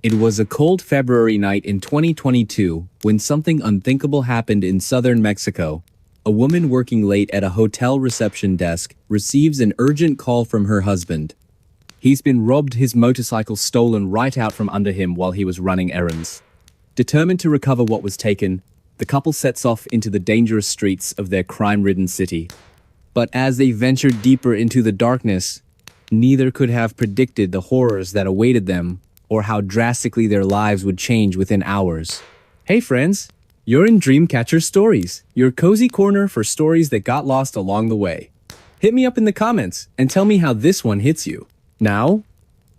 It was a cold February night in 2022 when something unthinkable happened in southern Mexico. A woman working late at a hotel reception desk receives an urgent call from her husband. He's been robbed, his motorcycle stolen right out from under him while he was running errands. Determined to recover what was taken, the couple sets off into the dangerous streets of their crime-ridden city. But as they ventured deeper into the darkness, neither could have predicted the horrors that awaited them or how drastically their lives would change within hours. Hey friends, you're in Dreamcatcher Stories, your cozy corner for stories that got lost along the way. Hit me up in the comments and tell me how this one hits you. Now,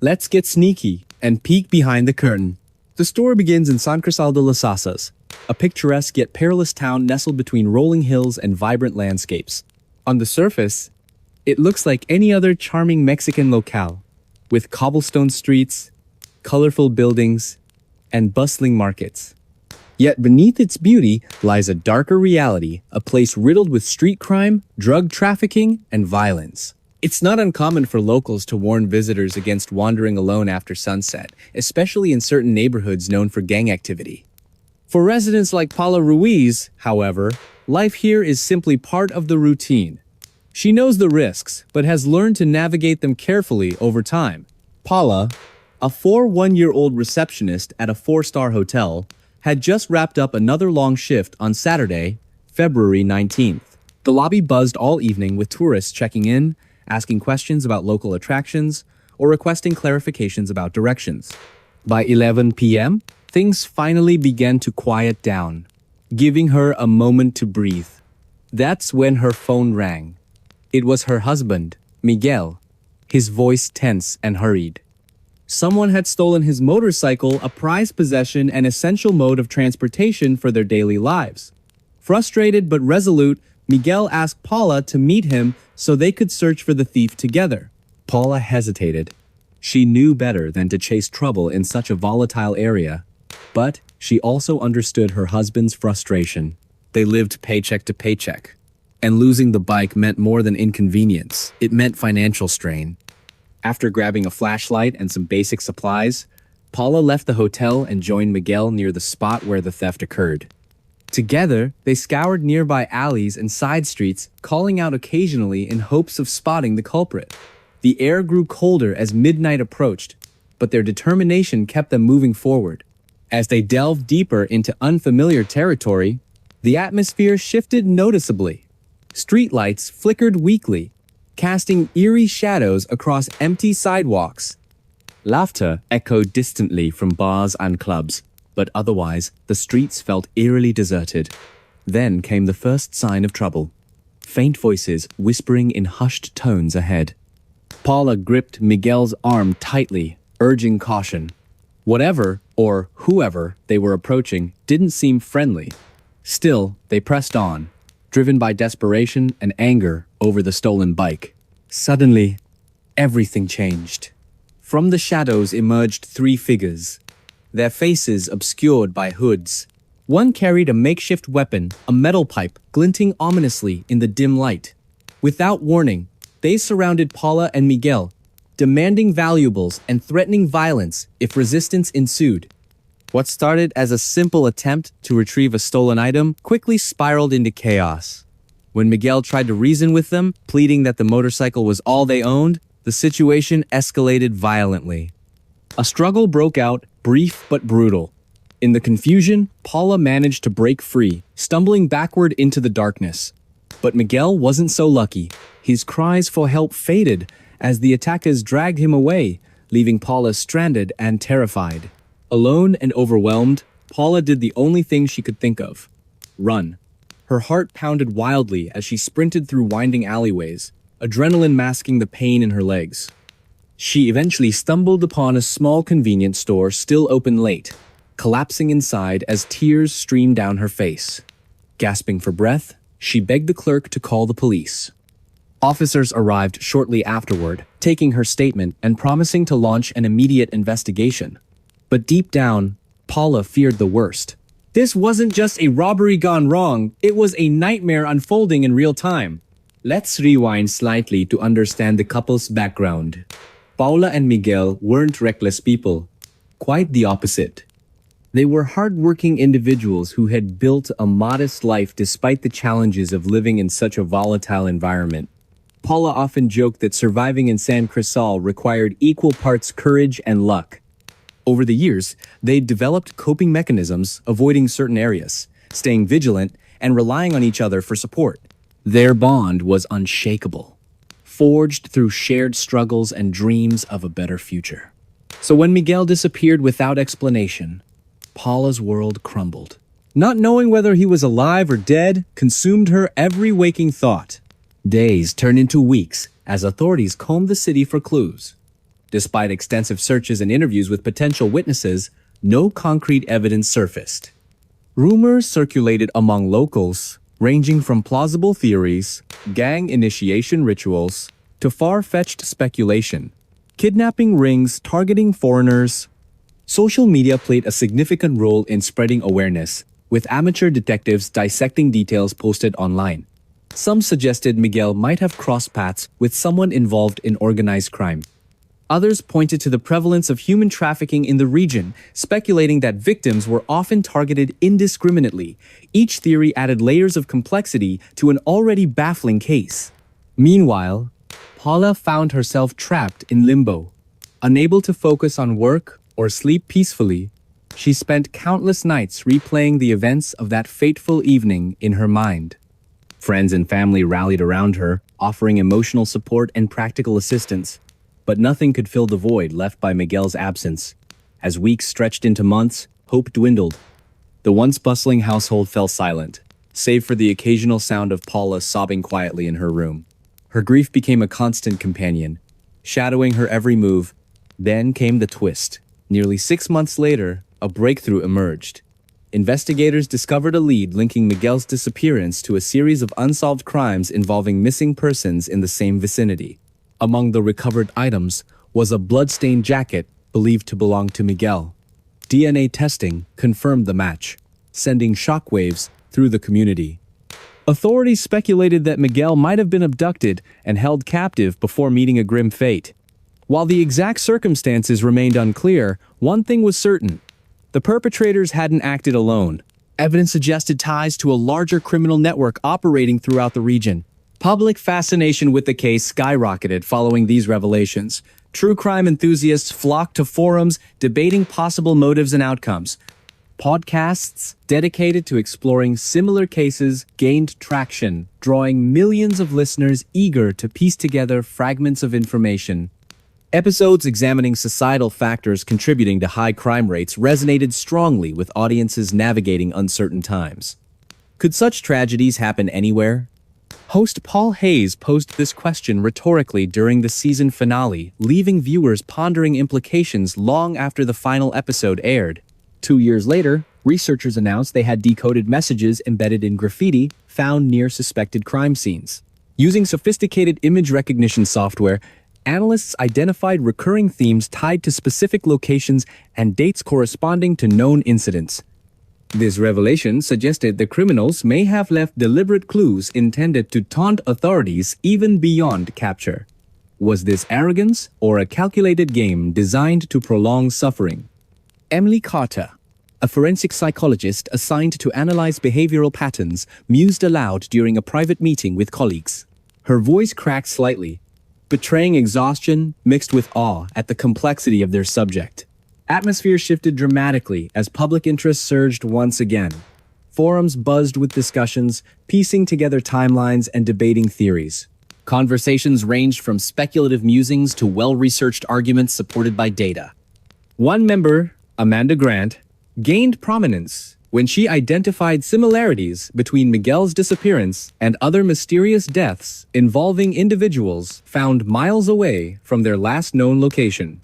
let's get sneaky and peek behind the curtain. The story begins in San Cristóbal de las Casas, a picturesque yet perilous town nestled between rolling hills and vibrant landscapes. On the surface, it looks like any other charming Mexican locale, with cobblestone streets, colorful buildings, and bustling markets. Yet beneath its beauty lies a darker reality, a place riddled with street crime, drug trafficking, and violence. It's not uncommon for locals to warn visitors against wandering alone after sunset, especially in certain neighborhoods known for gang activity. For residents like Paula Ruiz, however, life here is simply part of the routine. She knows the risks, but has learned to navigate them carefully over time. Paula, a 41-year-old receptionist at a 4-star hotel, had just wrapped up another long shift on Saturday, February 19th. The lobby buzzed all evening with tourists checking in, asking questions about local attractions, or requesting clarifications about directions. By 11 p.m., things finally began to quiet down, giving her a moment to breathe. That's when her phone rang. It was her husband, Miguel, his voice tense and hurried. Someone had stolen his motorcycle, a prized possession and essential mode of transportation for their daily lives. Frustrated but resolute, Miguel asked Paula to meet him so they could search for the thief together. Paula hesitated. She knew better than to chase trouble in such a volatile area, but she also understood her husband's frustration. They lived paycheck to paycheck, and losing the bike meant more than inconvenience. It meant financial strain. After grabbing a flashlight and some basic supplies, Paula left the hotel and joined Miguel near the spot where the theft occurred. Together, they scoured nearby alleys and side streets, calling out occasionally in hopes of spotting the culprit. The air grew colder as midnight approached, but their determination kept them moving forward. As they delved deeper into unfamiliar territory, the atmosphere shifted noticeably. Streetlights flickered weakly, casting eerie shadows across empty sidewalks. Laughter echoed distantly from bars and clubs, but otherwise, the streets felt eerily deserted. Then came the first sign of trouble. Faint voices whispering in hushed tones ahead. Paula gripped Miguel's arm tightly, urging caution. Whatever, or whoever, they were approaching didn't seem friendly. Still, they pressed on, driven by desperation and anger over the stolen bike. Suddenly, everything changed. From the shadows emerged 3 figures, their faces obscured by hoods. One carried a makeshift weapon, a metal pipe, glinting ominously in the dim light. Without warning, they surrounded Paula and Miguel, demanding valuables and threatening violence if resistance ensued. What started as a simple attempt to retrieve a stolen item quickly spiraled into chaos. When Miguel tried to reason with them, pleading that the motorcycle was all they owned, the situation escalated violently. A struggle broke out, brief but brutal. In the confusion, Paula managed to break free, stumbling backward into the darkness. But Miguel wasn't so lucky. His cries for help faded as the attackers dragged him away, leaving Paula stranded and terrified. Alone and overwhelmed, Paula did the only thing she could think of: run. Her heart pounded wildly as she sprinted through winding alleyways, adrenaline masking the pain in her legs. She eventually stumbled upon a small convenience store still open late, collapsing inside as tears streamed down her face. Gasping for breath, she begged the clerk to call the police. Officers arrived shortly afterward, taking her statement and promising to launch an immediate investigation. But deep down, Paula feared the worst. This wasn't just a robbery gone wrong, it was a nightmare unfolding in real time. Let's rewind slightly to understand the couple's background. Paula and Miguel weren't reckless people. Quite the opposite. They were hardworking individuals who had built a modest life despite the challenges of living in such a volatile environment. Paula often joked that surviving in San Crisol required equal parts courage and luck. Over the years, they developed coping mechanisms, avoiding certain areas, staying vigilant, and relying on each other for support. Their bond was unshakable, forged through shared struggles and dreams of a better future. So when Miguel disappeared without explanation, Paula's world crumbled. Not knowing whether he was alive or dead consumed her every waking thought. Days turned into weeks as authorities combed the city for clues. Despite extensive searches and interviews with potential witnesses, no concrete evidence surfaced. Rumors circulated among locals, ranging from plausible theories, gang initiation rituals, to far-fetched speculation. Kidnapping rings targeting foreigners. Social media played a significant role in spreading awareness, with amateur detectives dissecting details posted online. Some suggested Miguel might have crossed paths with someone involved in organized crime. Others pointed to the prevalence of human trafficking in the region, speculating that victims were often targeted indiscriminately. Each theory added layers of complexity to an already baffling case. Meanwhile, Paula found herself trapped in limbo. Unable to focus on work or sleep peacefully, she spent countless nights replaying the events of that fateful evening in her mind. Friends and family rallied around her, offering emotional support and practical assistance. But nothing could fill the void left by Miguel's absence. As weeks stretched into months, hope dwindled. The once bustling household fell silent, save for the occasional sound of Paula sobbing quietly in her room. Her grief became a constant companion, shadowing her every move. Then came the twist. Nearly 6 months later, a breakthrough emerged. Investigators discovered a lead linking Miguel's disappearance to a series of unsolved crimes involving missing persons in the same vicinity. Among the recovered items was a blood-stained jacket believed to belong to Miguel. DNA testing confirmed the match, sending shockwaves through the community. Authorities speculated that Miguel might have been abducted and held captive before meeting a grim fate. While the exact circumstances remained unclear, one thing was certain. The perpetrators hadn't acted alone. Evidence suggested ties to a larger criminal network operating throughout the region. Public fascination with the case skyrocketed following these revelations. True crime enthusiasts flocked to forums debating possible motives and outcomes. Podcasts dedicated to exploring similar cases gained traction, drawing millions of listeners eager to piece together fragments of information. Episodes examining societal factors contributing to high crime rates resonated strongly with audiences navigating uncertain times. Could such tragedies happen anywhere? Host Paul Hayes posed this question rhetorically during the season finale, leaving viewers pondering implications long after the final episode aired. 2 years later, researchers announced they had decoded messages embedded in graffiti found near suspected crime scenes. Using sophisticated image recognition software, analysts identified recurring themes tied to specific locations and dates corresponding to known incidents. This revelation suggested the criminals may have left deliberate clues intended to taunt authorities even beyond capture. Was this arrogance or a calculated game designed to prolong suffering? Emily Carter, a forensic psychologist assigned to analyze behavioral patterns, mused aloud during a private meeting with colleagues. Her voice cracked slightly, betraying exhaustion mixed with awe at the complexity of their subject. Atmosphere shifted dramatically as public interest surged once again. Forums buzzed with discussions, piecing together timelines and debating theories. Conversations ranged from speculative musings to well-researched arguments supported by data. One member, Amanda Grant, gained prominence when she identified similarities between Miguel's disappearance and other mysterious deaths involving individuals found miles away from their last known location.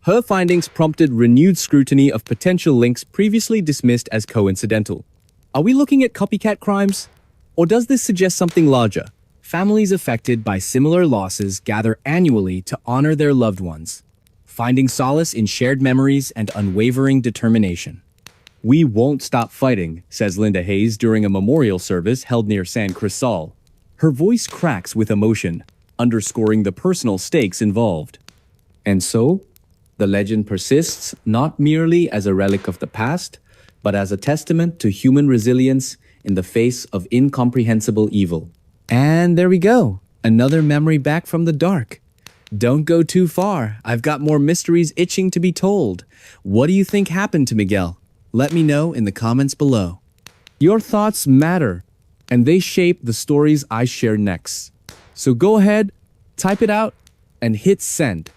Her findings prompted renewed scrutiny of potential links previously dismissed as coincidental. Are we looking at copycat crimes? Or does this suggest something larger? Families affected by similar losses gather annually to honor their loved ones, finding solace in shared memories and unwavering determination. "We won't stop fighting," says Linda Hayes during a memorial service held near San Crisol. Her voice cracks with emotion, underscoring the personal stakes involved. And so, The legend persists not merely as a relic of the past, but as a testament to human resilience in the face of incomprehensible evil. And there we go, another memory back from the dark. Don't go too far, I've got more mysteries itching to be told. What do you think happened to Miguel? Let me know in the comments below. Your thoughts matter, and they shape the stories I share next. So go ahead, type it out, and hit send.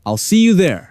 I'll see you there.